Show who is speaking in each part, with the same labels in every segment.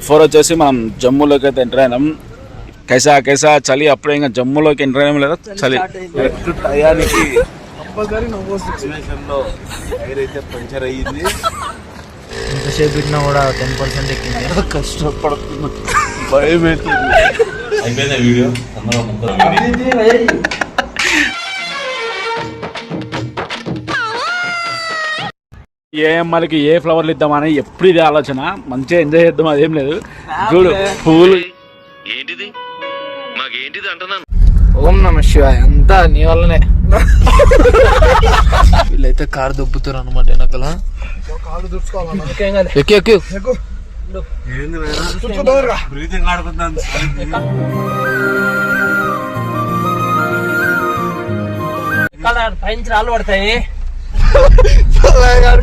Speaker 1: 4 వచ్చేసి మనం జమ్మూలోకి అయితే ఎంటర్ అయినాం. కైసా చలి అప్పుడే ఇంకా జమ్మూలోకి ఎంటర్ అయినాం లేదా చలి టయానికి సిచ్యువేషన్లో ఏదైతే పంచర్ అయ్యింది.
Speaker 2: ఎంతసేపు పెట్టినా కూడా 10% ఎక్కింది.
Speaker 1: కష్టపడుతున్నా, భయం అవుతుంది.
Speaker 3: అయిపోయింది వీడియో.
Speaker 1: మనకి ఏ ఫ్లవర్లు ఇద్దామని ఎప్పుడు ఇదే ఆలోచన. మంచిగా ఎంజాయ్ చేద్దాం, అదేం లేదు. చూడు పూలు
Speaker 3: ఏంటిది మాకేంటిది అంటున్నాను.
Speaker 2: ఓం నమ శివాయ. అంతా నీ వల్లనే. వీళ్ళైతే కారు దొబ్బుతారు అనమాట వెనకల.
Speaker 4: పైన రాళ్ళు పడతాయి.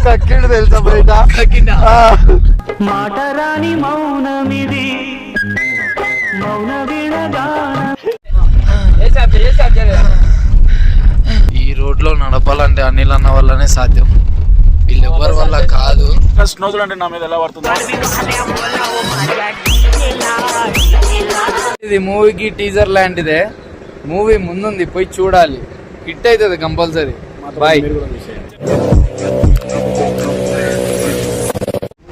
Speaker 2: కక్కిండు తెలుసా బయట.
Speaker 4: మాట రాని మౌనమిది మౌన
Speaker 2: ఈ రోడ్ లో నడపాలంటే అనిల్ అన్న వల్లనే సాధ్యం, వీళ్ళెవ్వరి వల్ల కాదు.
Speaker 1: స్నో చూడండి నా మీద ఎలా పడుతుంది.
Speaker 2: ఇది మూవీకి టీజర్ లాంటిదే. మూవీ ముందుంది, పోయి చూడాలి. హిట్ అవుతుంది compulsory. Bye.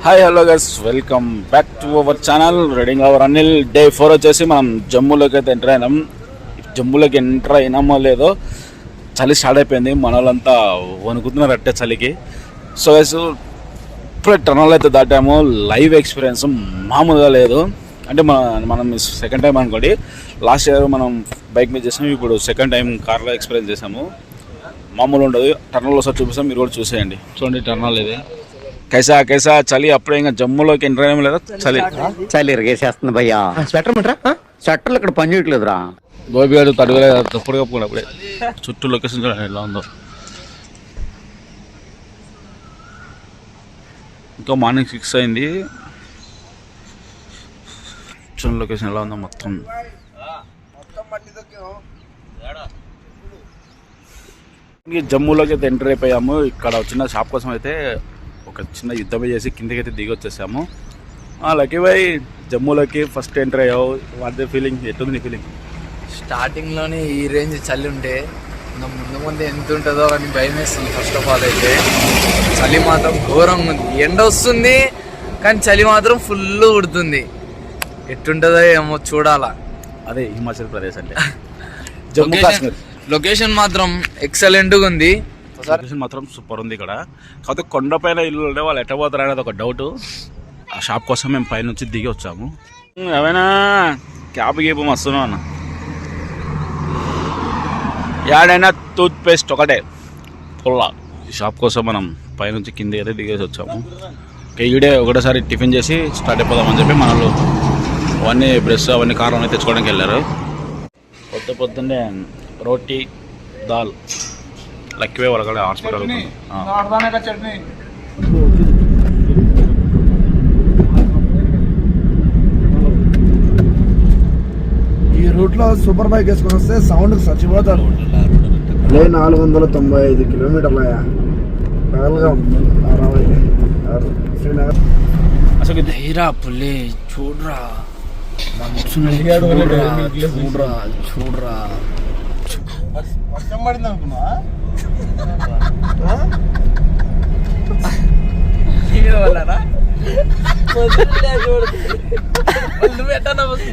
Speaker 1: Hi hello guys, welcome back to our channel riding our Anil. Day 4 వచ్చేసి మనం జమ్మూలోకి అయితే ఎంటర్ అయినాం. జమ్మూలోకి ఎంటర్ అయినామో లేదో చలి స్టార్ట్ అయిపోయింది. మన వాళ్ళంతా వణుకుతున్నారు అట్టే చలికి. సో గైస్ ఇప్పుడే టనల్ అయితే దాటాము. లైవ్ ఎక్స్పీరియన్స్ మామూలుగా లేదు. అంటే మనం సెకండ్ టైం అనుకోండి. లాస్ట్ ఇయర్ మనం బైక్ మీద చేసాము, ఇప్పుడు సెకండ్ టైం కార్లో ఎక్స్పీరియన్స్ చేసాము. మామూలు ఉండదు. టర్నల్ ఒకసారి చూపిస్తాం, మీరు కూడా చూసేయండి. చూడండి టర్నల్ ఇది. కైసా చలి అప్పుడే ఇంకా జమ్మూలోకి ఎంటర్ అయినా లేదా
Speaker 5: చలి ఇరిగేసేస్తుంది భయ్యా. స్వెటర్ మంటారా? స్వెటర్లు ఇక్కడ పని చేయట్లేదురా.
Speaker 1: గోపిగాడు తడుగులే తప్పుడు కప్పుకుని అప్పుడే. చుట్టూ లొకేషన్ చూడండి ఎలా ఉందో. ఇంకా మార్నింగ్ 6 అయింది. చూడండి లొకేషన్ ఎలా ఉందో మొత్తం. జమ్మూలోకి అయితే ఎంటర్ అయిపోయాము. ఇక్కడ చిన్న షాప్ కోసం అయితే ఒక చిన్న యుద్ధమే చేసి కిందకైతే దిగి వచ్చేసాము. లక్కీ బాయ్, జమ్మూలోకి ఫస్ట్ ఎంటర్ అయ్యావు. వాట్ ఫీలింగ్, ఎట్టుంది నీ ఫీలింగ్?
Speaker 2: స్టార్టింగ్ లోనే ఈ రేంజ్ చలి ఉంటే ఇంకా ముందు ఎంత ఉంటుందో అని భయం వేస్తుంది. ఫస్ట్ ఆఫ్ ఆల్ అయితే చలి మాత్రం ఘోరంగా ఉంది. ఎండ వస్తుంది కానీ చలి మాత్రం ఫుల్ ఉడుతుంది. ఎట్టుంటుందో ఏమో చూడాలా.
Speaker 1: అదే హిమాచల్ ప్రదేశ్ అంటే. జమ్మూ కాశ్మీర్
Speaker 2: లొకేషన్ మాత్రం ఎక్సలెంట్గా ఉంది.
Speaker 1: లొకేషన్ మాత్రం సూపర్ ఉంది. ఇక్కడ కాకపోతే కొండపైన ఇల్లు ఉంటే వాళ్ళు ఎట్ట పోతారు అనేది ఒక డౌట్. ఆ షాప్ కోసం మేము పైనుంచి దిగి వచ్చాము. ఏమైనా క్యాబ్ గీపు వస్తున్నావు అన్న. యాడైనా టూత్ పేస్ట్ ఒకటే పుల్ల. ఈ షాప్ కోసం మనం పైనుంచి కింద అయితే దిగేసి వచ్చాము. ఈడే ఒకటేసారి టిఫిన్ చేసి స్టార్ట్ అయిపోదామని చెప్పి మన వాళ్ళు అవన్నీ బ్రష్ అవన్నీ కారం తెచ్చుకోవడానికి వెళ్ళారు. పొద్దున్నే రోటీ దాల్ లక్కివే వాళ్ళ హాస్పిటల్.
Speaker 6: ఈ రూట్ లో సూపర్ బైక్ వేసుకొని వస్తే సౌండ్ చచ్చిపోతారు. 495 కిలోమీటర్లయా శ్రీనగర్.
Speaker 1: అసలు
Speaker 2: ధైరా పుల్లి చూడరా చూడరా.
Speaker 6: వర్షం పడింది అనుకున్నా.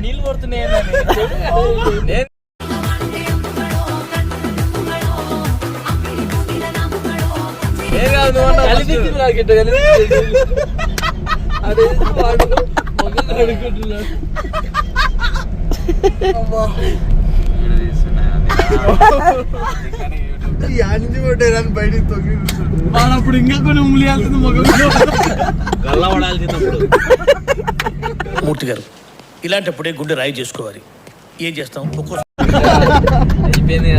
Speaker 4: నీళ్ళు పడుతున్నాయి.
Speaker 6: బయటికి తొగి
Speaker 4: అప్పుడు ఇంకా కొన్ని ఉమ్మియాల్సింది
Speaker 7: మూర్తి గారు, ఇలాంటప్పుడే గుండె రాయి చేసుకోవాలి. ఏం చేస్తాం?
Speaker 4: అయిపోయింది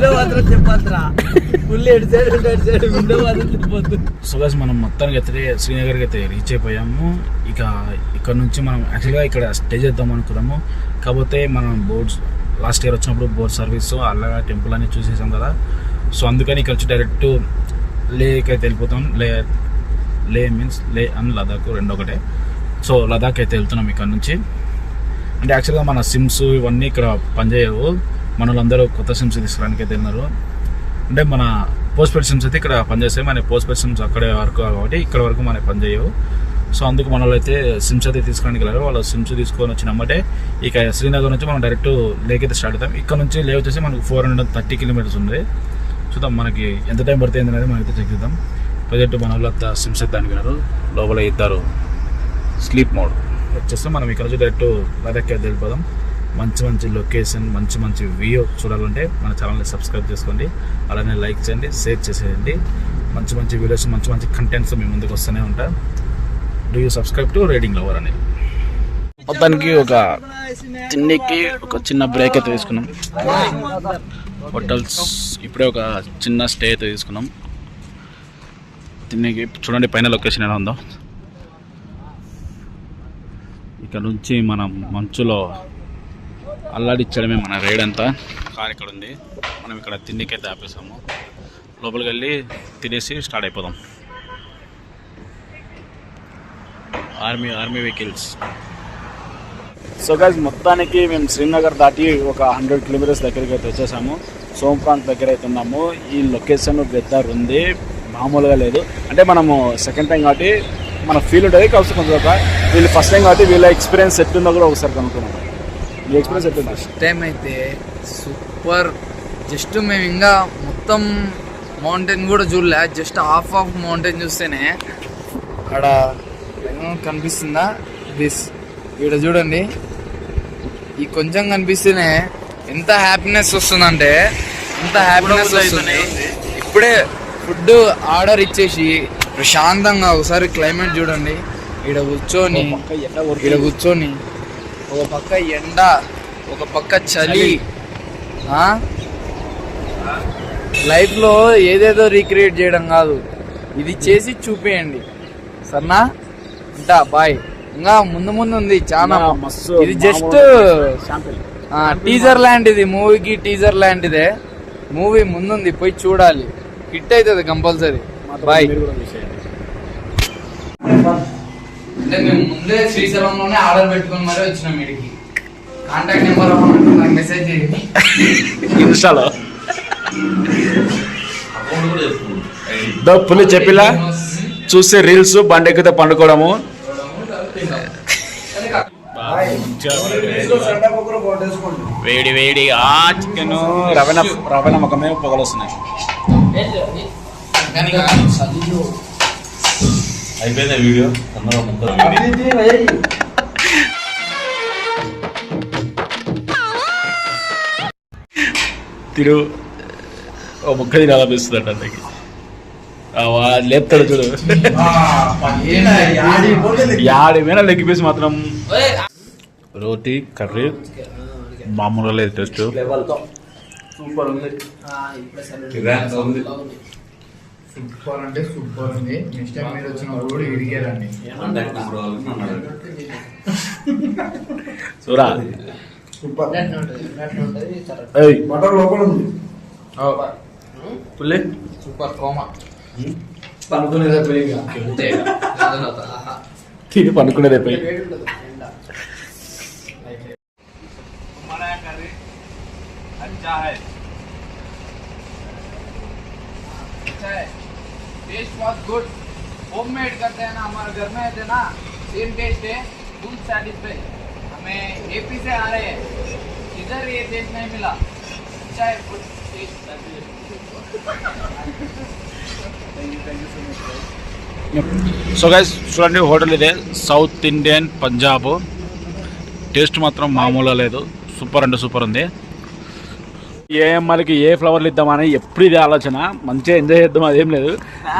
Speaker 4: కదా. చెప్పద్దురా.
Speaker 1: సుభాష్ మనం మొత్తానికి అయితే శ్రీనగర్కి అయితే రీచ్ అయిపోయాము. ఇక ఇక్కడ నుంచి మనం యాక్చువల్గా ఇక్కడ స్టే చేద్దాం అనుకున్నాము. కాకపోతే మనం బోర్డ్స్ లాస్ట్ ఇయర్ వచ్చినప్పుడు బోర్డ్ సర్వీస్ అలా టెంపుల్ అని చూసేసాం కదా. సో అందుకని ఇక్కడ వచ్చి డైరెక్ట్ లేక్ అయితే వెళ్ళిపోతాం. లే మీన్స్ లే అండ్ లదాఖ్ రెండు ఒకటే. సో లదాఖ్ అయితే వెళ్తున్నాం ఇక్కడ నుంచి. అంటే యాక్చువల్గా మన సిమ్స్ ఇవన్నీ ఇక్కడ పనిచేయవు, మన వాళ్ళందరూ కొత్త సిమ్స్ తీసుకురానికి అయితే వెళ్ళినారు. అంటే మన పోస్ట్పెయిడ్ సిమ్స్ అయితే ఇక్కడ పనిచేస్తాయి, మన పోస్ట్పెయిడ్ సిమ్స్ అక్కడే వరకు కాబట్టి ఇక్కడ వరకు మనకి పనిచేయవు. సో అందుకు మన వాళ్ళు అయితే సిమ్స్ అయితే తీసుకోవడానికి వెళ్ళారు. వాళ్ళు సిమ్స్ తీసుకొని వచ్చినమ్మంటే ఇక శ్రీనగర్ నుంచి మనం డైరెక్ట్ లేక్ అయితే స్టార్ట్ అవుతాం. ఇక్కడ నుంచి లే వచ్చేసి మనకు 430 కిలోమీటర్స్ ఉంది. చూద్దాం మనకి ఎంత టైం పడుతుంది అనేది మనం అయితే చెక్ చేద్దాం. ప్రజెంట్ మన వాళ్ళు అంతా సిమ్స్ అయితే దానికి వెళ్ళారు. లోపల ఇద్దరు స్లీప్ మోడ్ వచ్చేస్తే మనం ఇక్కడ నుంచి డైరెక్ట్ లదాఖ్ అయితే వెళ్ళిపోదాం. మంచి మంచి లొకేషన్, మంచి మంచి వ్యూ చూడాలంటే మన ఛానల్ని సబ్స్క్రైబ్ చేసుకోండి, అలానే లైక్ చేయండి, షేర్ చేసేయండి. మంచి మంచి వీడియోస్, మంచి మంచి కంటెంట్స్ మీ ముందుకు వస్తూనే ఉంటాయి. Do you subscribe to raiding lover అని. మొత్తానికి ఒక తిండికి ఒక చిన్న బ్రేక్ అయితే తీసుకున్నాం. హోటల్స్ ఇప్పుడే ఒక చిన్న స్టే అయితే తీసుకున్నాం. తిండికి చూడండి పైన లొకేషన్ ఎలా ఉందో. ఇక్కడ నుంచి మనం మంచులో అల్లాడిచ్చడమే మన రైడ్ అంతా. కార్ ఇక్కడ ఉంది, మనం ఇక్కడ తిండికి అయితే ఆపేసాము. లోపలికి వెళ్ళి తినేసి స్టార్ట్ అయిపోదాం. Army vehicles. సో గైస్ మొత్తానికి మేము శ్రీనగర్ దాటి ఒక 100 కిలోమీటర్స్ దగ్గరికి అయితే వచ్చేసాము. సోంప్రాంగ్ దగ్గర అయితే ఉన్నాము. ఈ లొకేషన్ వెదర్ ఉంది, మామూలుగా లేదు. అంటే మనము సెకండ్ టైం కాబట్టి మన ఫీల్ ఉంటుంది, కావచ్చు కొంచెం వీళ్ళు ఫస్ట్ టైం కాబట్టి వీళ్ళ ఎక్స్పీరియన్స్ ఎట్లుందో కూడా ఒకసారి కనుక్కున్నాము. మీ ఎక్స్పీరియన్స్ ఎట్లుంది?
Speaker 2: ఫస్ట్ టైం అయితే సూపర్. జస్ట్ మేము ఇంకా మొత్తం మౌంటైన్ కూడా చూడలే, జస్ట్ హాఫ్ మౌంటైన్ చూస్తేనే అక్కడ కనిపిస్తుందా దిస్, ఇక్కడ చూడండి, ఈ కొంచెం కనిపిస్తేనే ఎంత హ్యాపీనెస్ వస్తుందంటే ఎంత హ్యాపీనెస్ వస్తుంది. ఇప్పుడే ఫుడ్ ఆర్డర్ ఇచ్చేసి ప్రశాంతంగా ఒకసారి క్లైమేట్ చూడండి. ఇక్కడ కూర్చొని ఒక పక్క ఎండ, ఒక పక్క చలి. లైఫ్లో ఏదేదో రీక్రియేట్ చేయడం కాదు, ఇది చేసి చూపేయండి సరేనా. ఇంకా బాయ్, ఇంకా ముందు ఉంది చాలా. ఇది జస్ట్ టీజర్ లాంటిది, మూవీకి టీజర్ లాంటిదే. మూవీ ముందుంది, పోయి చూడాలి, హిట్ అవుతుంది కంపల్సరీ. బాయ్. అంటే మేము ముందే శ్రీశైలంలోనే ఆర్డర్ పెట్టుకుని మరీ వచ్చినాం వీడికి. కాంటాక్ట్ నెంబర్ నాకు మెసేజ్ చేయండి
Speaker 1: ఇన్స్టాలో. పులి చెప్పిలా చూస్తే రీల్స్, బండి ఎక్కితే పండుకోవడము. వేడి వేడి చికెన్ రవణ ముఖమే పొగలు వస్తున్నాయి.
Speaker 3: అయిపోయిందా వీడియో?
Speaker 1: తిరు ఓ ముక్క తినాలనిపిస్తుంది అంట అందరికి. లేపుతాడు చూడు, యాడి మీద లెగ్ పీస్ మాత్రం. రోటీ కర్రీ మామూలుగా లేదు టేస్ట్.
Speaker 2: సూపర్ ఉంది, సూపర్ అంటే సూపర్ ఉంది. నెక్స్ట్ టైం మీరు వచ్చినప్పుడు కూడా ఇరిగారండి.
Speaker 1: చూరా
Speaker 6: బటర్ లోపల ఉంది.
Speaker 2: సూపర్ కోమా
Speaker 6: పనుకునేదే
Speaker 1: తిని పనుకునేదే పోయి.
Speaker 2: टेस्ट बहुत गुड, होममेड करते हैं ना, हमारे घर में है ना, सेम टेस्ट है, फुल सैटिस्फाइड. हमें एपी से आ रहे हैं, इधर ये टेस्ट नहीं मिला. अच्छा है, गुड टेस्ट.
Speaker 1: సో గైస్ చూడండి, హోటల్ ఇదే సౌత్ ఇండియన్ పంజాబ్. టేస్ట్ మాత్రం మామూలుగా లేదు, సూపర్ అంటే సూపర్ ఉంది. మనకి ఏ ఫ్లవర్లు ఇద్దామని ఎప్పుడు ఇదే ఆలోచన, మంచిగా ఎంజాయ్ చేద్దాం అదేం లేదు.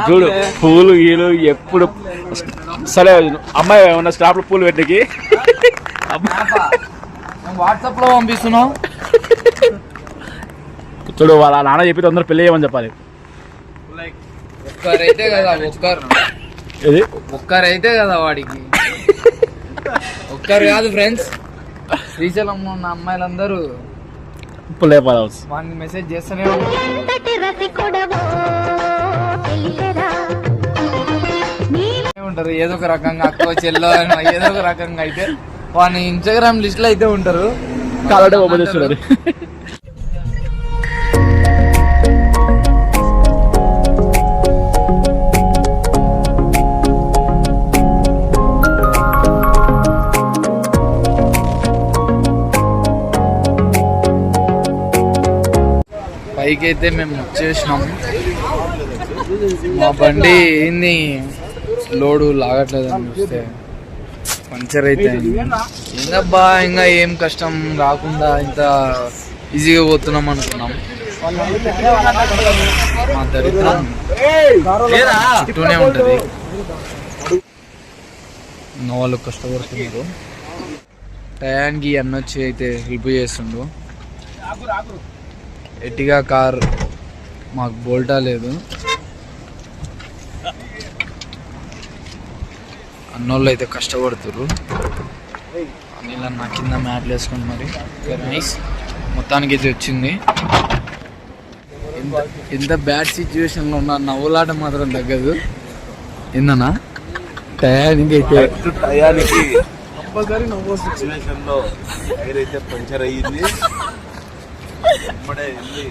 Speaker 1: చూడు పూలు గీలు ఎప్పుడు. సరే అమ్మాయి ఏమన్నా స్టాప్ లో పూలు పెట్టకి
Speaker 2: వాట్సాప్ లో పంపిస్తున్నాం.
Speaker 1: చూడు వాళ్ళ నాన్న చెప్పి తొందర పెళ్లి చేయమని చెప్పాలి.
Speaker 2: ఒక్కరైతే కదా, ఒక్కరైతే కదా వాడికి. ఒక్కరు కాదు ఫ్రెండ్స్, శ్రీశైలంలో ఉన్న అమ్మాయిలందరూ వాడిని మెసేజ్ చేస్తూనే ఉంటారు. ఉంటారు ఏదో ఒక రకంగా, అక్కో చెల్లో ఏదో ఒక రకంగా అయితే వాని ఇన్స్టాగ్రామ్ లిస్ట్ లో అయితే ఉంటారు.
Speaker 1: కాలంటే ఓపెన్ చేస్తున్నారు.
Speaker 2: పైకి అయితే మేము వచ్చేసినాం. మా బండి ఏంది లోడు లాగట్లేదు అని చూస్తే పంచర్ అయితే ఏందబ్బా, ఇంకా ఏం కష్టం రాకుండా ఇంత ఈజీగా పోతున్నాం అనుకున్నాం. మా దరిద్రం చుట్టూనే ఉంటుంది. ఇంకా వాళ్ళు కష్టపడుతున్నారు. టయానికి అన్న వచ్చి అయితే హెల్ప్ చేస్తుండు. ఎట్టిగా కార్ మాకు బోల్టా లేదు. అన్నోళ్ళు అయితే కష్టపడుతుర్రు. అనిల్ అన్న కింద మ్యాట్లు వేసుకుని మరి నైస్ మొత్తానికి అయితే వచ్చింది. ఎంత బ్యాడ్ సిచ్యువేషన్లో ఉన్నా నవ్వులాట మాత్రం తగ్గదు. ఏందన్నా టయానికి అయితే
Speaker 8: కంపల్సరీ నవ్వు సిచ్యువేషన్ లో టైర్ అయితే పంచర్ అయ్యింది. ఇప్పుడే వెళ్ళి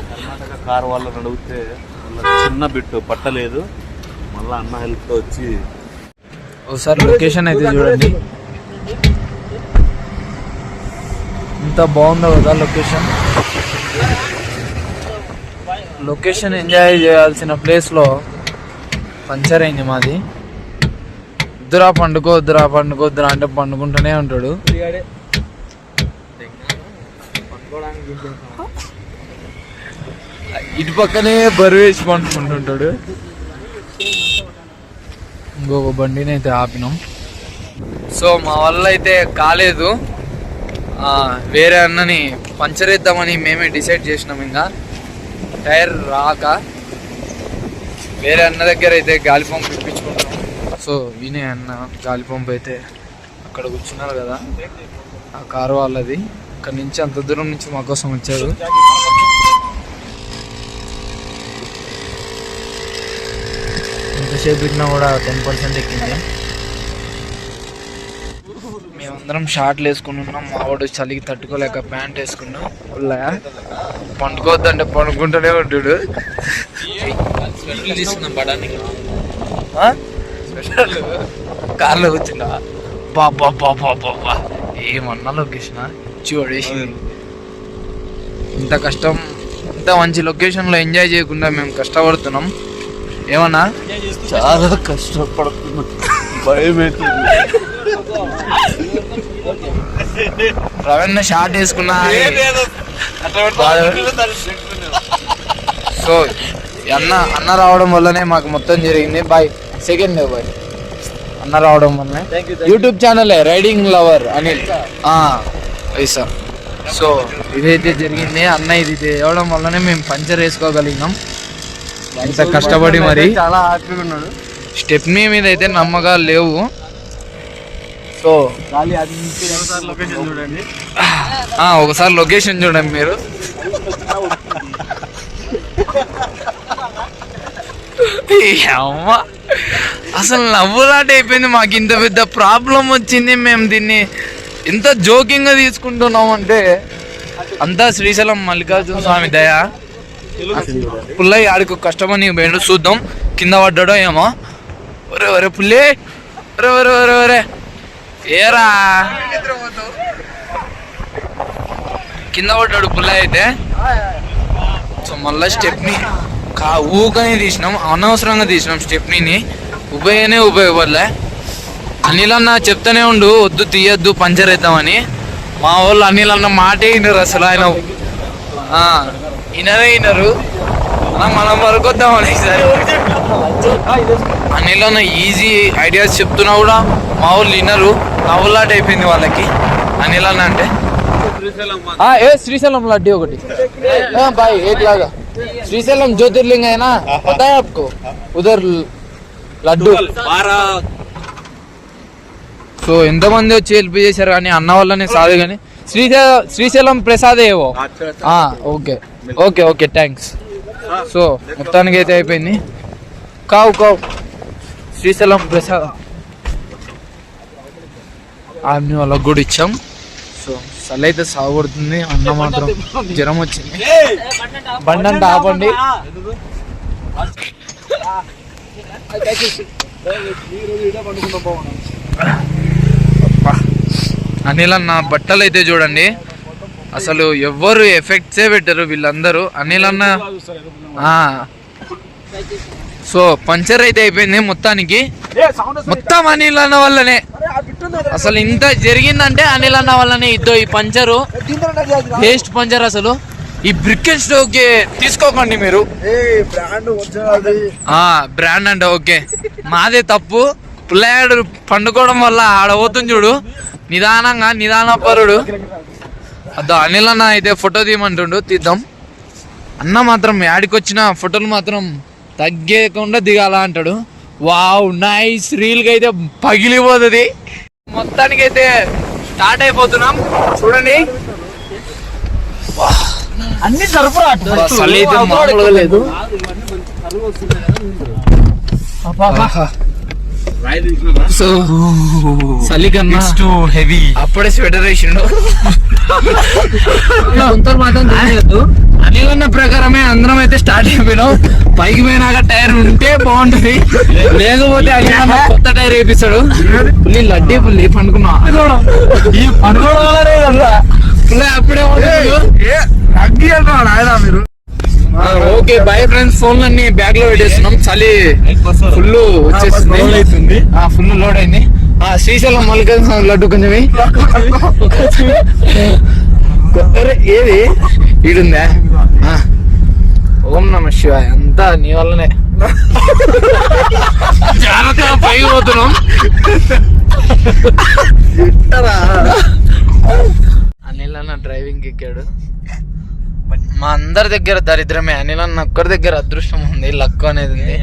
Speaker 8: కర్ణాటక కార్ వాళ్ళని అడిగితే వాళ్ళ చిన్న బిట్టు పట్టలేదు. మళ్ళీ అన్న హెల్ప్ తో వచ్చి
Speaker 2: ఒకసారి లొకేషన్ అయితే చూడండి ఎంత బాగుందో కదా లొకేషన్. లొకేషన్ ఎంజాయ్ చేయాల్సిన ప్లేస్లో పంచర్ అయింది మాది. వద్దురా పండుకోవద్దురా అంటే పండుకుంటూనే ఉంటాడు. ఇటు పక్కనే బరువు వేసి పండుకుంటుంటాడు. ఇంకొక బండిని అయితే ఆపినాం. సో మా వల్ల అయితే కాలేదు. వేరే అన్నని పంచర్ వేద్దామని మేమే డిసైడ్ చేసినాం. ఇంకా టైర్ రాక వేరే అన్న దగ్గర అయితే గాలి పంపు ఇప్పించుకుంటాం. సో వినే అన్న గాలి పంపు అయితే అక్కడ కూర్చున్నారు కదా, ఆ కారు వాళ్ళది. అక్కడి నుంచి అంత దూరం నుంచి మా కోసం వచ్చారు. ఎంతసేపు పెట్టినా కూడా 10% ఎక్కింది. మేమందరం షార్ట్లు వేసుకుని ఉన్నాం. మా వాడు చలికి తట్టుకోలేక ప్యాంట్ వేసుకున్నాం. ఫుల్గా పండుకోవద్దంటే పండుకుంటూనే ఉంటాడు. కార్లో కూర్చున్నా బాబా ఏమన్నా లొకేషన్ ఇచ్చి పడేసింది. ఇంత కష్టం, ఇంత మంచి లొకేషన్లో ఎంజాయ్ చేయకుండా మేము కష్టపడుతున్నాం. ఏమన్నా
Speaker 8: చాలా కష్టపడుతున్నా, భయం
Speaker 2: రవణ షార్ట్ వేసుకున్నా. సో అన్న రావడం వల్లనే మాకు మొత్తం జరిగింది. బాయ్ సెకండ్ డే బాయ్ అన్న రావడం వల్లనే. YouTube channel riding lover Anil sir. So ఇదైతే జరిగింది. అన్న ఇది తేవడం వల్లనే మేము పంచర్ వేసుకోగలిగినాం. ఇంత కష్టపడి మరి
Speaker 6: చాలా హ్యాపీగా ఉన్నాడు.
Speaker 2: స్టెప్నీ మీద అయితే నమ్మకాలు లేవు. సో
Speaker 6: లొకేషన్ చూడండి,
Speaker 2: ఒకసారి లొకేషన్ చూడండి మీరు. అసలు నవ్వులాట అయిపోయింది. మాకు ఇంత పెద్ద ప్రాబ్లం వచ్చింది. మేము దీన్ని ఎంత జోకింగ్గా తీసుకుంటున్నాం అంటే అంతా శ్రీశైలం మల్లికార్జున స్వామి దయ. పుల్లయ్య ఆడికి కష్టమని పోయిండు, చూద్దాం కింద పడ్డాడో ఏమో. ఒరే పుల్లే, ఒరే ఏరా కింద పడ్డాడు పుల్లయ్య అయితే. సో మళ్ళీ స్టెప్ని ఊకనే తీసినాం, అనవసరంగా తీసినాం స్టెప్నీని. ఉపయోగపడలే. అనిల్ అన్న చెప్తానే ఉండు వద్దు తీయద్దు పంచర్ వేద్దామని. మా వాళ్ళు అనిల్ అన్న మాటే వినరు అసలు. ఆయన వినరు. మనం వరకు వద్దామని అనిల్ అన్న ఈజీ ఐడియాస్ చెప్తున్నా కూడా మా వాళ్ళు వినరు. నవ్వులాట అయిపోయింది వాళ్ళకి అనిల్ అన్న అంటే. శ్రీశైలం లడ్డీ ఒకటి బాయ్ एक लागा श्रीशैलम ज्योतिर्लिंग है ना, पता है आपको? उधर లడ్డు. సో ఎంతమంది వచ్చి హెల్ప్ చేశారు కానీ అన్న వల్లనే సాధు. కానీ శ్రీశైలం ప్రసాద్ ఏవో. Okay thanks. సో మొత్తానికి అయితే అయిపోయింది. కావు శ్రీశైలం ప్రసాద్ ఆర్మీ వాళ్ళకి కూడా ఇచ్చాం. సో చలి అయితే సాగుడుతుంది, అన్న మాత్రం జ్వరం వచ్చింది. బండి ఆపండి. అనిల్ అన్న బట్టలు అయితే చూడండి, అసలు ఎవ్వరు ఎఫెక్ట్సే పెట్టరు వీళ్ళందరూ. అనిల్ అన్న సో పంచర్ అయితే అయిపోయింది మొత్తానికి, మొత్తం అనిల్ అన్న వల్లనే. అసలు ఇంత జరిగిందంటే అనిల్ అన్న వల్లనే. ఈ పంచరు వేస్ట్ పంచర్. అసలు ఈ బ్రిక్ అండ్ స్టోక్ తీసుకోకండి మీరు, బ్రాండ్ అంటే ఓకే, మాదే తప్పు. పిల్లాడు పండుకోవడం వల్ల ఆడబోతుంది చూడు, నిదానపరుడు. అదో అనిల్ అన్న అయితే ఫోటో తీయమంటుండు, తీద్దాం. అన్న మాత్రం యాడికొచ్చిన ఫోటోలు మాత్రం తగ్గకుండా దిగాల అంటాడు. వావ్ నైస్, రీల్గా అయితే పగిలిపోతుంది. మొత్తానికి అయితే స్టార్ట్ అయిపోతున్నాం చూడండి.
Speaker 4: అన్ని సరఫరా
Speaker 2: చలి అయితే మామూలుగా లేదు. సో చలి కన్నా హెవీ. అప్పుడే స్వెటర్ వేసిండు. అనిల్ అన్న ప్రకారమే అందరం అయితే స్టార్ట్ అయిపోయినాం. పైకి పోయినాక టైర్ ఉంటే బాగుంటది, లేకపోతే అనిల్ అన్న కొత్త టైర్ వేపిస్తాడు. పుల్లి లడ్డీ పుల్లి పండుకున్నా. ఈ పండుకోవడం వల్లనే కదా పుల్లి అప్పుడే మీరు. ఓకే బాయ్ ఫ్రెండ్స్, ఫోన్ అన్ని బ్యాగ్ లో పెట్టేస్తున్నాం. చలి ఫుల్ వచ్చేసింది, ఫుల్ లోడ్ అయింది. శ్రీశైలం మల్లికార్జున లడ్డు కొంచెం ఏది ఈడుందా? ఓం నమ శివాయ. అంతా నీ వల్లనే. జాగ్రత్తగా పైకి పోతున్నాం. అనిల్ అన్న డ్రైవింగ్ ఎక్కాడు. మా అందరి దగ్గర దరిద్రమే, అనిల్ అన్న ఒక్కరి దగ్గర అదృష్టం ఉంది, లక్ అనేది ఉంది.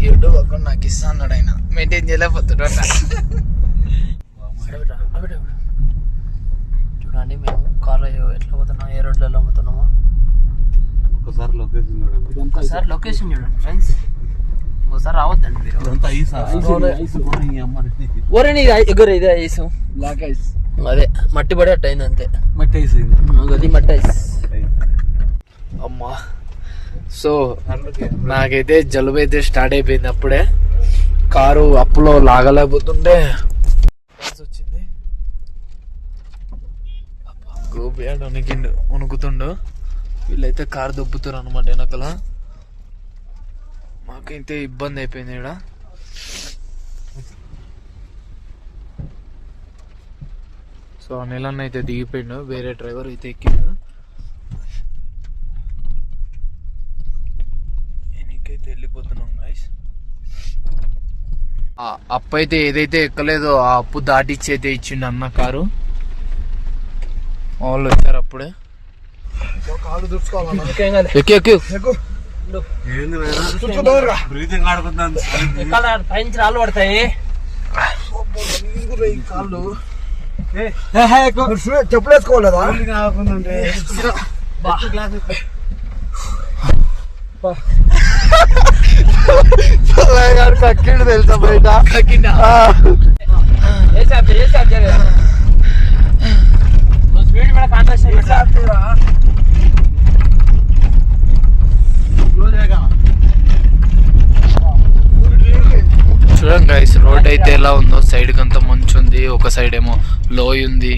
Speaker 2: యూట్యూబ్ అకౌంట్ నాకు ఇస్తా అన్నాడు ఆయన, మెయింటైన్ చేయలేకపోతాడు అట్లా. చూడండి మేము కార్లో ఎట్లా పోతున్నాం, ఏ రోడ్లో ఎలా పోతున్నామో ఒకసారి లొకేషన్ చూడండి ఫ్రెండ్స్. ఒకసారి రావద్దండి మీరు. ఇదే ఐస్, బ్లాక్ ఐస్, అదే మట్టి పడి అట్ట అయింది అంతే. మట్టి ఐస్ అది మట్టి ఐస్. అమ్మా సో నాకైతే జలుబు అయితే స్టార్ట్ అయిపోయింది అప్పుడే. కారు అప్పులో లాగలేకపోతుంటే వచ్చింది. గోపియాడు ఉనుకుతుండు. వీళ్ళైతే కారు దొబ్బుతారు అనమాట వెనకల. మాకైతే ఇబ్బంది అయిపోయింది ఇక్కడ. సో అనిల్ అన్న అయితే దిగిపోయిండు, వేరే డ్రైవర్ అయితే ఎక్కిండు. ఎన్నికైతే వెళ్ళిపోతున్నాం గైస్. అప్పు అయితే ఏదైతే ఎక్కలేదో ఆ అప్పు దాటిచ్చి అయితే ఇచ్చిండు అన్న కారు. వాళ్ళు వచ్చారు అప్పుడే.
Speaker 4: రాళ్ళు పడతాయి.
Speaker 6: చెప్పులు వేసుకోలేదా? కక్కిండు తెలుసా బయట.
Speaker 2: చూడండి గైస్, రోడ్ అయితే ఎలా ఉందో. సైడ్ కంతా మంచు ఉంది, ఒక సైడ్ ఏమో లోయ ఉంది,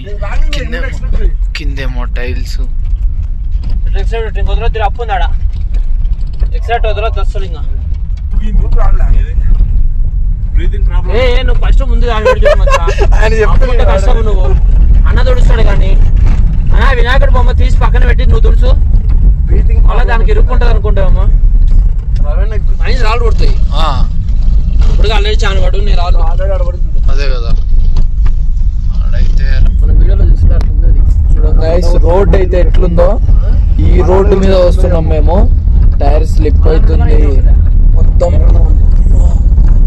Speaker 2: కిందేమో టైల్స్.
Speaker 4: అప్పుందాడా ఎక్సైట్ వదలొద్దు అసలు. ఇంకా నువ్వు ఫస్ట్ ముందు కష్టం. నువ్వు అన్న తుడుస్తాడు కానీ అన్న వినాయకుడు బొమ్మ తీసి పక్కన పెట్టి నువ్వు తుడుచు, అలా దానికి ఇరుక్కుంటది అనుకుంటావమ్మా. రాళ్ళు పడుతాయి ఇప్పుడు ఆల్రెడీ చాలా పడు. నేను రాళ్ళు
Speaker 2: అదే కదా అడైతే మన వీడియోలో చూసినట్టుంది. చూడండి గైస్, రోడ్ అయితే ఎట్లుందో. ఈ రోడ్డు మీద వస్తున్నాం మేము. టైర్ స్లిప్ అవుతుంది మొత్తం.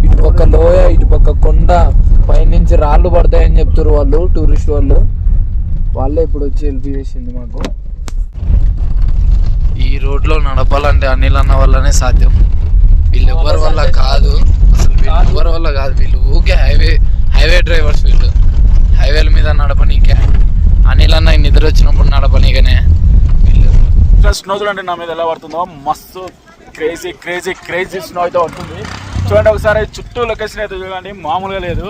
Speaker 2: ఇటుపక్క లోయ, ఇటుపక్క కొండ, పైనుంచి రాళ్ళు పడతాయని చెప్తారు వాళ్ళు, టూరిస్ట్ వాళ్ళే ఇప్పుడు వచ్చి హెల్ప్ చేసింది మాకు. ఈ ఈ రోడ్లో నడపాలంటే అనిల్ అన్న వల్లనే సాధ్యం. వీళ్ళు ఎవరి వల్ల కాదు, అసలు వీళ్ళు ఎవరి వల్ల కాదు. వీళ్ళు ఊకే హైవే డ్రైవర్స్. వీళ్ళు హైవేల మీద నడపనీకే, అనిల్ అన్న నిద్ర వచ్చినప్పుడు నడపనీకనే వీళ్ళు.
Speaker 1: స్నో చూడండి నా మీద ఎలా పడుతుందో, మస్తు క్రేజీ క్రేజీ క్రేజీ స్నో అయితే పడుతుంది. చూడండి ఒకసారి చుట్టూ లొకేషన్ అయితే చూడండి, మామూలుగా లేదు.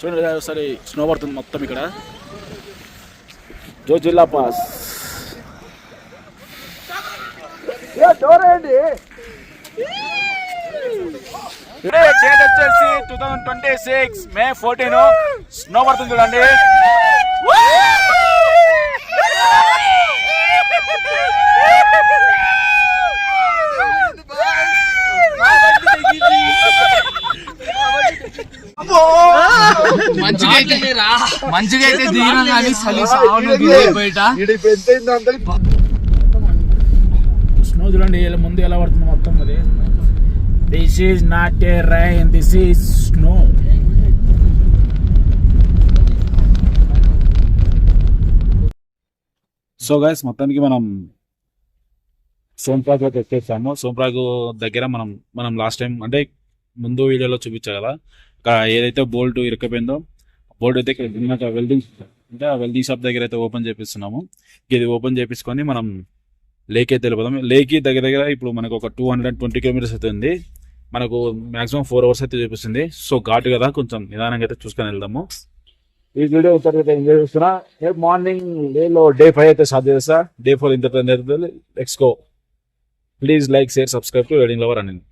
Speaker 1: చూడండి ఒకసారి స్నో పడుతుంది మొత్తం ఇక్కడ. జోజిల్లా పాస్ డేట్ వచ్చేసి 2026 May 14 స్నో పడుతుంది చూడండి.
Speaker 2: మంచిగా అయితే దిగినా కానీ చలి బయట.
Speaker 1: స్నో చూడండి ముందు ఎలా పడుతుంది మొత్తం. అది this is not a rain, this is snow. So guys మొత్తానికి మనం సోన్ప్రాగ్ అయితే వచ్చేసాము. సోన్ప్రాగ్ దగ్గర మనం లాస్ట్ టైం అంటే ముందు వీడియోలో చూపించా కదా, ఇక్కడ ఏదైతే బోల్ట్ ఇరకపోయిందో బోల్ట్ అయితే ఇక్కడ వెల్డింగ్ అంటే ఆ వెల్డింగ్ షాప్ దగ్గర అయితే ఓపెన్ చేపిస్తున్నాము. ఇది ఓపెన్ చేపించుకొని మనం లేక్ అయితే వెళ్ళిపోదాం. లేక్ దగ్గర దగ్గర ఇప్పుడు మనకు ఒక 220 కిలోమీటర్స్ అయితే ఉంది. మనకు మాక్సిమం 4 hours అయితే చూపిస్తుంది. సో ఘాట్ కదా, కొంచెం నిదానంగా అయితే చూసుకొని వెళ్దాము. ఈ వీడియో అయితే ఎంజాయ్ చేస్తున్నా. రేపు మార్నింగ్ డే 5 అయితే స్టార్ట్ చేస్తా. డే 4 ఇంత let's go. Please like, share, subscribe to riding lover Anil.